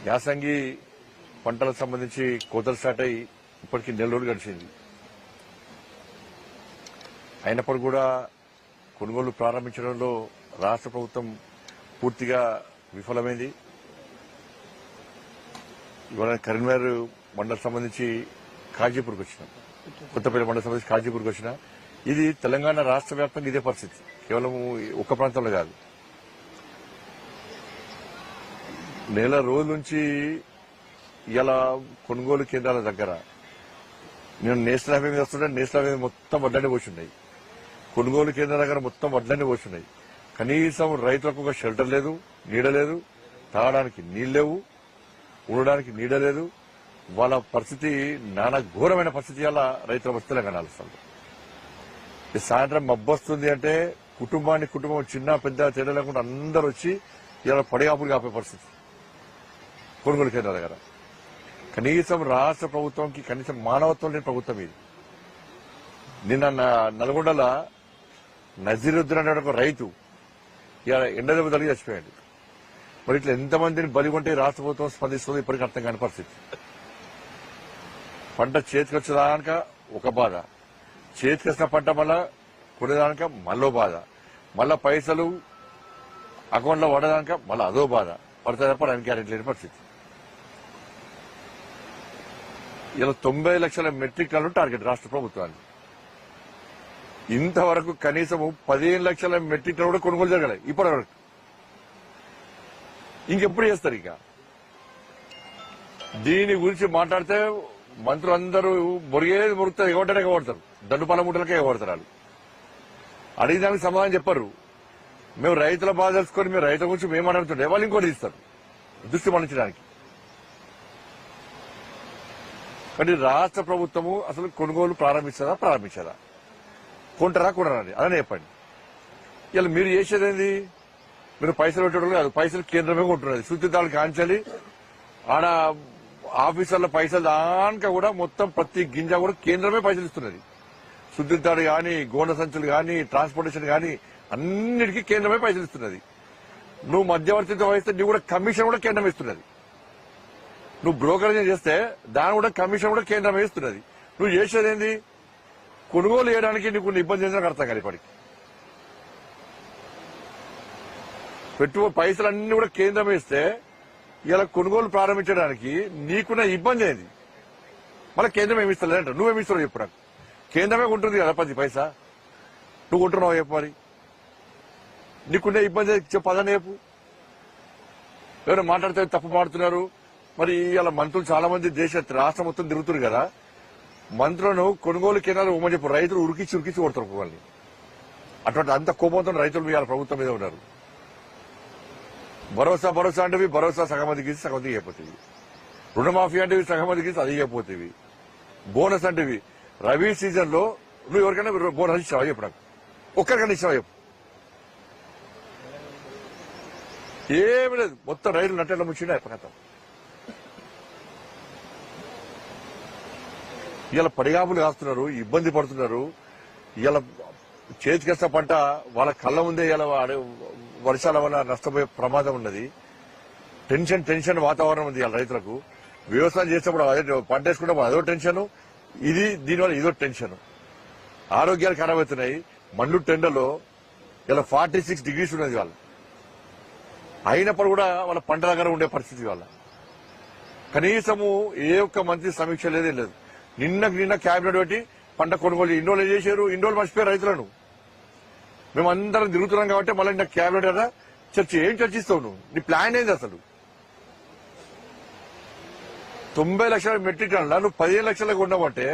యాసంగి పంటలకు సంబంధించి కోతలు స్టార్ట్ అయ్యి ఇప్పటికీ నెల రోజులు గడిచింది. అయినప్పుడు కూడా కొనుగోలు ప్రారంభించడంలో రాష్ట్ర ప్రభుత్వం పూర్తిగా విఫలమైంది. ఇవాళ కరీంనగర్ మండలం సంబంధించి కాజీపూర్కి వచ్చినాం, కొత్తపల్లి మండలం సంబంధించి కాజీపూర్కి వచ్చిన. ఇది తెలంగాణ రాష్ట్ర వ్యాప్తంగా ఇదే పరిస్థితి, కేవలం ఒక్క ప్రాంతంలో కాదు. నెల రోజుల నుంచి ఇలా కొనుగోలు కేంద్రాల దగ్గర నేను నేషనల్ హైవే మీద వస్తుంటే నేషనల్ హైవే మొత్తం వడ్లన్నీ పోతున్నాయి. కొనుగోలు కేంద్రాల దగ్గర మొత్తం వడ్లన్నీ పోతున్నాయి. కనీసం రైతులకు ఒక షెల్టర్ లేదు, నీడ లేదు, తాగడానికి నీళ్ళు లేవు, ఉండడానికి నీడ లేదు. వాళ్ళ పరిస్థితి నానా ఘోరమైన పరిస్థితి అలా రైతుల పరిస్థితి తెలంగాణ. సాయంత్రం మబ్బొస్తుంది అంటే కుటుంబం చిన్న పెద్ద తేడా లేకుండా అందరూ వచ్చి ఇలా పడిగాపులు కాపే పరిస్థితి కొనుగోలు కేంద్రాల దగ్గర. కనీసం రాష్ట్ర ప్రభుత్వంకి కనీసం మానవత్వం లేని ప్రభుత్వం ఇది. నిన్న నల్గొండల నజీరుద్దీన్ అనే ఒక రైతు ఇలా ఎండదెబ్బ తగిలి చచ్చిపోయాడు. మరి ఇట్లా ఎంతమందిని బలిగొంటే రాష్ట్ర ప్రభుత్వం స్పందిస్తుందో ఇప్పటికీ అర్థం కాని పరిస్థితి. పంట చేతికి వచ్చేదానిక ఒక బాధ, చేతికి వచ్చిన పంట మళ్ళా కొనేదానిక మళ్ళో బాధ, మళ్ళా పైసలు అకౌంట్లో పడదానిక మళ్ళీ అదో బాధ పడితే తప్ప దానికి గ్యారెంటీ లేని పరిస్థితి. ఇలా 90 లక్షల మెట్రిక్ టన్నులు టార్గెట్ రాష్ట్ర ప్రభుత్వానికి. ఇంతవరకు కనీసం 15 లక్షల మెట్రిక్ టన్ను కూడా కొనుగోలు జరగలేదు ఇప్పటి వరకు. ఇంకెప్పుడు చేస్తారు? ఇక దీని గురించి మాట్లాడితే మంత్రులందరూ మురుగుతారు, ఎగొట్టనే ఎగబడతారు, దండుపాల ముట్టలకే ఎగబడతారు. వాళ్ళు అడిగిదానికి సమాధానం చెప్పరు. మేము రైతుల బాధ తెలుసుకొని మేము రైతుల గురించి మేము మాట్లాడుతుంటే వాళ్ళు ఇంకోటి ఇస్తారు దృష్టి మళ్లించడానికి. కానీ రాష్ట్ర ప్రభుత్వము అసలు కొనుగోలు ప్రారంభించదా, కొంటారా కొనరా అదే చెప్పండి. ఇలా మీరు చేసేది ఏంది? మీరు పైసలు పెట్టడం కాదు, పైసలు కేంద్రమే కొంటున్నది. శుద్ధిదారులు కాంచాలి ఆడ ఆఫీసర్ల పైసలు దానిక కూడా మొత్తం ప్రతి గింజ కూడా కేంద్రమే పైసలు ఇస్తున్నది. శుద్ధిదారు గాని, గోండ సంచులు గాని, ట్రాన్స్పోర్టేషన్ గాని అన్నిటికీ కేంద్రమే పైసలు ఇస్తున్నది. నువ్వు మధ్యవర్తిత్వం వహిస్తే నువ్వు కూడా కమిషన్ కూడా కేంద్రం ఇస్తున్నది. నువ్వు బ్రోకరేజ్ చేస్తే దాని కూడా కమిషన్ కూడా కేంద్రం ఇస్తున్నది. నువ్వు చేసేది ఏంది? కొనుగోలు చేయడానికి నీకు ఇబ్బంది చేసిన అర్థం కాదు. ఇప్పటికి పైసలు అన్ని కూడా కేంద్రం ఇస్తే ఇలా కొనుగోలు ప్రారంభించడానికి నీకున్న ఇబ్బంది ఏంది? మళ్ళీ కేంద్రం ఏమి ఇస్తలేదంట, నువ్వేమి ఇస్తావు చెప్పు నాకు. కేంద్రమే ఉంటుంది కదా 10 పైసా, నువ్వు కొంటున్నావు చెప్పు. మరి నీకున్న ఇబ్బంది పదని చెప్పు. ఎవరైనా మాట్లాడితే తప్పు మాడుతున్నారు. మరి ఇలా మంత్రులు చాలా మంది రాష్ట్రం మొత్తం తిరుగుతున్నారు కదా, మంత్రులను కొనుగోలు కేంద్రాలు ఇవ్వమని చెప్పు. రైతులు ఉరికిచ్చి కొడతారు వాళ్ళని. అటువంటి అంత కోపంతో రైతులు ఇవాళ ప్రభుత్వం మీద ఉన్నారు. భరోసా అంటే భరోసా సగం మందికి ఇచ్చి సగం మందికి అయిపోతుంది. రుణమాఫీ అంటే సగం మందికి ఇచ్చి అది అయిపోతుంది. బోనస్ అంటే రబీ సీజన్ లో నువ్వు ఎవరికైనా బోనస్ ఇచ్చావా చెప్పు నాకు, ఒక్కరికైనా ఇచ్చావా చెప్పు. ఏమి లేదు, మొత్తం రైతులు నట్టేళ్ళ ముచ్చిండే అయిపోతాం. ఇలా పడిగాపులు కాస్తున్నారు, ఇబ్బంది పడుతున్నారు. ఇలా చేతికేసిన పంట వాళ్ళ కళ్ళ ముందే ఇలా వర్షాల వల్ల నష్టపోయే ప్రమాదం ఉన్నది. టెన్షన్ వాతావరణం ఉంది ఇలా రైతులకు. వ్యవసాయం చేసేప్పుడు అదే పంట వేసుకుంటే అదో టెన్షన్, దీనివల్ల ఇదో టెన్షన్. ఆరోగ్యాలు ఖరాబ్ అవుతున్నాయి. మండు టెండలో ఇలా 46 డిగ్రీస్ ఉన్నది వాళ్ళ. అయినప్పుడు కూడా వాళ్ళ పంట దగ్గర ఉండే పరిస్థితి వాళ్ళ. కనీసము ఏ ఒక్క మంత్రి సమీక్ష లేదే లేదు. నిన్న క్యాబినెట్ పెట్టి పంట కొనుగోలు ఇండోలు చేశారు. ఇండోలు మర్చిపోయారు రైతులను. మేమందరం తిరుగుతున్నాం కాబట్టి మళ్ళీ నిన్న క్యాబినెట్ కదా ఏం చర్చిస్తావు నువ్వు? నీ ప్లాన్ ఏంది అసలు? 90 లక్షల మెట్రిక్ టన్నుల నువ్వు 15 లక్షలకు ఉండమంటే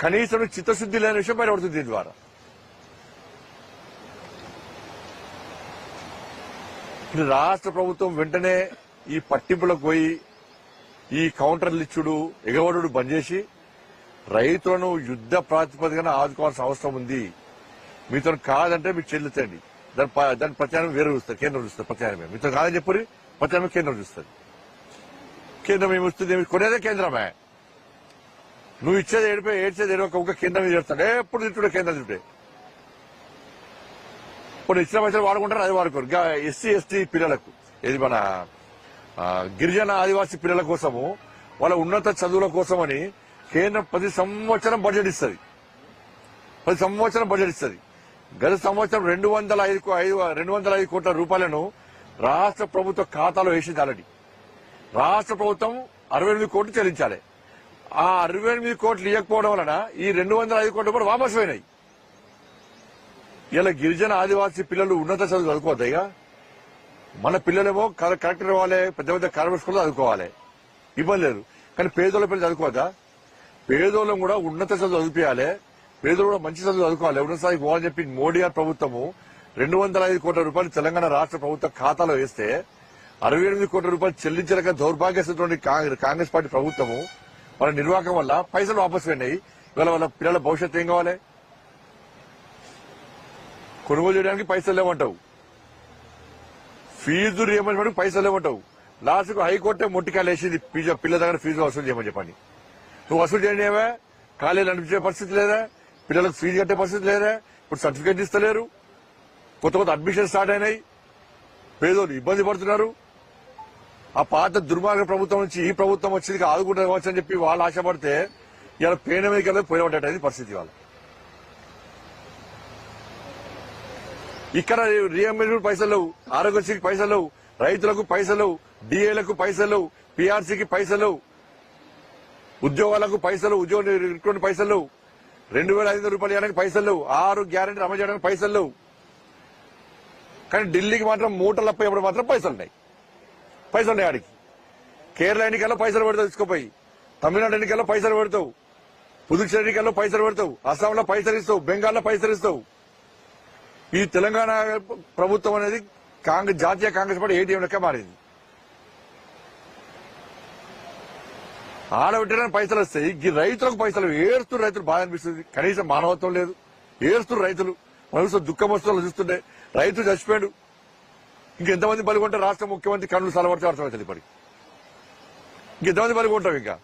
కనీసం చిత్తశుద్ధి లేని విషయం బయటపడుతుంది. దీని ద్వారా రాష్ట్ర ప్రభుత్వం వెంటనే ఈ పట్టింపులకు పోయి ఈ కౌంటర్లు ఇచ్చుడు, ఎగవడు బంద్ చేసి రైతులను యుద్ధ ప్రాతిపదికన ఆదుకోవాల్సిన అవసరం ఉంది. మీతో కాదంటే మీకు చెల్లుతండి, దాని ప్రత్యామ్నాయం వేరే చూస్తారు, కేంద్రం చూస్తారు. ప్రత్యామ్నాయం మీతో కాదని చెప్పి ప్రత్యామ్నాయం కేంద్రం చూస్తుంది. కేంద్రం ఏమిస్తుంది? కొనేదే కేంద్రమే. నువ్వు ఇచ్చేది ఏడ్చేది ఏడవ కేంద్రం చేస్తాడు. ఎప్పుడు తింటుండే కేంద్రం తింటే. ఇప్పుడు ఇచ్చిన పైసలు వాడుకుంటారు, అది వాడుకోరు. ఎస్సీ ఎస్టీ పిల్లలకు ఇది మన గిరిజన ఆదివాసీ పిల్లల కోసము వాళ్ళ ఉన్నత చదువుల కోసమని కేంద్రం ప్రతి సంవత్సరం బడ్జెట్ ఇస్తుంది. ప్రతి సంవత్సరం బడ్జెట్ ఇస్తుంది. గత సంవత్సరం 205 కోట్ల రూపాయలను రాష్ట్ర ప్రభుత్వ ఖాతాలో వేసింది. ఆల్రెడీ రాష్ట్ర ప్రభుత్వం 68 కోట్లు చెల్లించాలి. ఆ 68 కోట్లు ఇవ్వకపోవడం వలన ఈ 205 కోట్ల రూపాయలు వాపసు పోయినాయి. ఇలా గిరిజన ఆదివాసీ పిల్లలు ఉన్నత చదువు చదువుకోవద్దా? ఇక మన పిల్లలేమో కలెక్టర్ అవ్వాలి, పెద్ద పెద్ద కార్పొరేట్ స్కూల్లో చదువుకోవాలి, ఇబ్బంది లేదు. కానీ పేదోళ్ళ పిల్లలు చదువుకోవద్దా? పేదోళ్ళం కూడా ఉన్నత చదువు చదివించాలి, పేదోళ్ళు కూడా మంచి చదువు చదువుకోవాలి, ఉన్నత స్థాయికి పోవాలని చెప్పి మోడీ గారి ప్రభుత్వము 205 కోట్ల రూపాయలు తెలంగాణ రాష్ట్ర ప్రభుత్వ ఖాతాలో వేస్తే 68 కోట్ల రూపాయలు చెల్లించలేక దౌర్భాగ్యమైనటువంటి కాంగ్రెస్ పార్టీ ప్రభుత్వము వాళ్ళ నిర్వాహకం వల్ల పైసలు వాపసు పోయినాయి. ఇవాళ వాళ్ళ పిల్లల భవిష్యత్తు ఏం కావాలి? కొనుగోలు చేయడానికి పైసలు లేవంటావు, ఫీజు రియంబర్స్మెంట్ పైసలు లేవంటావు. లాస్ట్కు హైకోర్టే మొట్టికాయలు వేసింది పిల్లల దగ్గర ఫీజు వసూలు చేయమని చెప్పండి. నువ్వు వసూలు చేయనివా? కాలేజీలు అనిపించే పరిస్థితి లేదా? పిల్లలకు ఫీజు కట్టే పరిస్థితి లేదా? ఇప్పుడు సర్టిఫికేట్ ఇస్తలేరు, కొత్త కొత్త అడ్మిషన్ స్టార్ట్ అయినాయి, పేదోళ్ళు ఇబ్బంది పడుతున్నారు. ఆ పాత దుర్మార్గ ప్రభుత్వం నుంచి ఈ ప్రభుత్వం వచ్చేది ఆదుకుంటుంది కావచ్చు అని చెప్పి వాళ్ళు ఆశపడితే ఇలా పేన మీద పోయినట్టయితే పరిస్థితి. వాళ్ళు ఇక్కడ రియంబర్స్మెంట్ పైసలు లేవు, ఆరోగ్యశ్రీకి పైసలు లేవు, రైతులకు పైసలు లేవు, డిఏలకు పైసలు లేవు, పీఆర్సీకి పైసలు లేవు, ఉద్యోగాలకు పైసలు, ఉద్యోగ పైసలు లేవు, 2,500 రూపాయలు ఇవ్వడానికి పైసలు లేవు, 6 గ్యారెంటీ అమలు చేయడానికి పైసలు లేవు. కానీ ఢిల్లీకి మాత్రం మూటలప్పప్పుడు మాత్రం పైసలు ఉన్నాయి. ఆడికి కేరళ ఎన్నికల్లో పైసలు పెడతావు తీసుకోపోయి, తమిళనాడు ఎన్నికల్లో పైసలు పెడతావు, పుదుచ్చేరి ఎన్నికల్లో పైసలు పెడతావు, అస్సాంలో పైసలు ఇస్తావు, బెంగాల్లో పైసలు ఇస్తావు. ఈ తెలంగాణ ప్రభుత్వం అనేది జాతీయ కాంగ్రెస్ పార్టీ ఏటీఎం లెక్క మారింది. ఆడబెట్టడానికి పైసలు వస్తాయి, ఈ రైతులకు పైసలు ఏడుస్తున్న రైతులు బాధ అనిపిస్తుంది. కనీసం మానవత్వం లేదు, ఏడుస్తున్న రైతులు. మనసు దుఃఖం వస్తువులు చూస్తుంటే రైతు చచ్చిపోయాడు, ఇంకెంతమంది బలిగొంటే రాష్ట్ర ముఖ్యమంత్రి కన్నులు సలవర్తే అర్థమవుతుంది. ఇప్పటికి ఇంకెంతమంది బలిగొంటావు? ఇంకా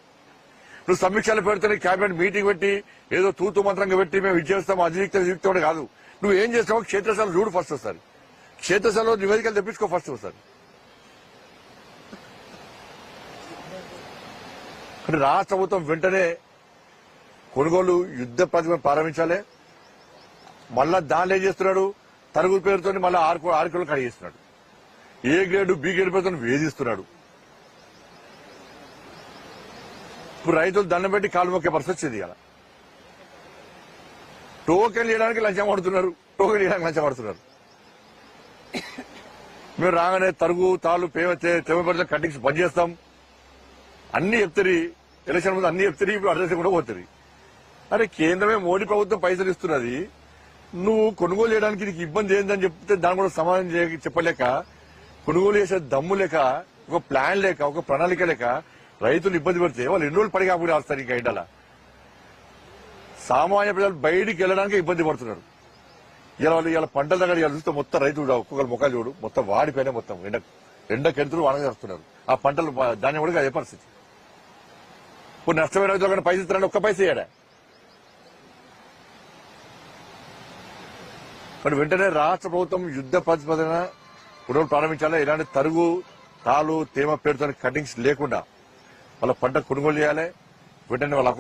నువ్వు సమీక్షలు పెడితే క్యాబినెట్ మీటింగ్ పెట్టి ఏదో తూతు మంత్రంగా పెట్టి మేము ఇది చేస్తాము, అధియుక్తం కాదు. నువ్వు ఏం చేస్తావో క్షేత్రస్థాయిలో చూడు ఫస్ట్ వస్తారు, క్షేత్రస్థాయిలో నివేదికలు తెప్పించుకో ఫస్ట్ వస్తారు. కానీ రాష్ట్ర ప్రభుత్వం వెంటనే కొనుగోలు యుద్ధ ప్రతిభను ప్రారంభించాలి. మళ్ళా దానిలో ఏం చేస్తున్నాడు? తరుగుల పేరుతో మళ్ళీ 6 కిలోలు కడిగిస్తున్నాడు. ఏ గ్రేడ్ బి గ్రేడ్ పేరుతో వేధిస్తున్నాడు. ఇప్పుడు రైతులు దండం పెట్టి కాలు మొక్కే పరిస్థితి వచ్చింది. ఇలా టోకెన్ చేయడానికి లంచం పడుతున్నారు. మేము రాగానే తరుగు తాళ్ళు తేమ కటింగ్స్ బంద్ చేస్తాం అన్ని చెప్తారు. ఎలక్షన్ ముందు అన్ని చెప్తారు, ఇప్పుడు అడ్రస్ కూడా పోతుంది. అరే కేంద్రమే మోడీ ప్రభుత్వం పైసలు ఇస్తున్నది, నువ్వు కొనుగోలు చేయడానికి నీకు ఇబ్బంది ఏందని చెప్తే దాని కూడా సమాధానం చెప్పలేక, కొనుగోలు చేసే దమ్ము లేక, ఒక ప్లాన్ లేక, ఒక ప్రణాళిక లేక రైతులు ఇబ్బంది పడితే వాళ్ళు 2 రోజులు పడిగా కూడా వస్తారు. ఇంకా ఎండల సామాన్య ప్రజలు బయటికి వెళ్ళడానికి ఇబ్బంది పడుతున్నారు. ఇలా పంటల దగ్గర చూస్తే మొత్తం రైతులు ఒక్కొక్కరు ముఖాలు చూడు, మొత్తం వాడిపోయినా, మొత్తం ఎండకెళ్తున్నారు, వనగేస్తున్నారు. ఆ పంటలు ధాన్యం కూడా అదే పరిస్థితి. ఇప్పుడు నష్టమైన రైతులు పైసలు ఇస్తారని ఒక్క పైస ఇయ్యాడా? మరి వెంటనే రాష్ట్ర ప్రభుత్వం యుద్ధ ప్రతిపాదన కొనుగోలు ప్రారంభించాలి. ఇలాంటి తరుగు తాలు తేమ పేరుతో కటింగ్స్ లేకుండా వాళ్ళ పంట కొనుగోలు చేయాలి. వెంటనే వాళ్ళ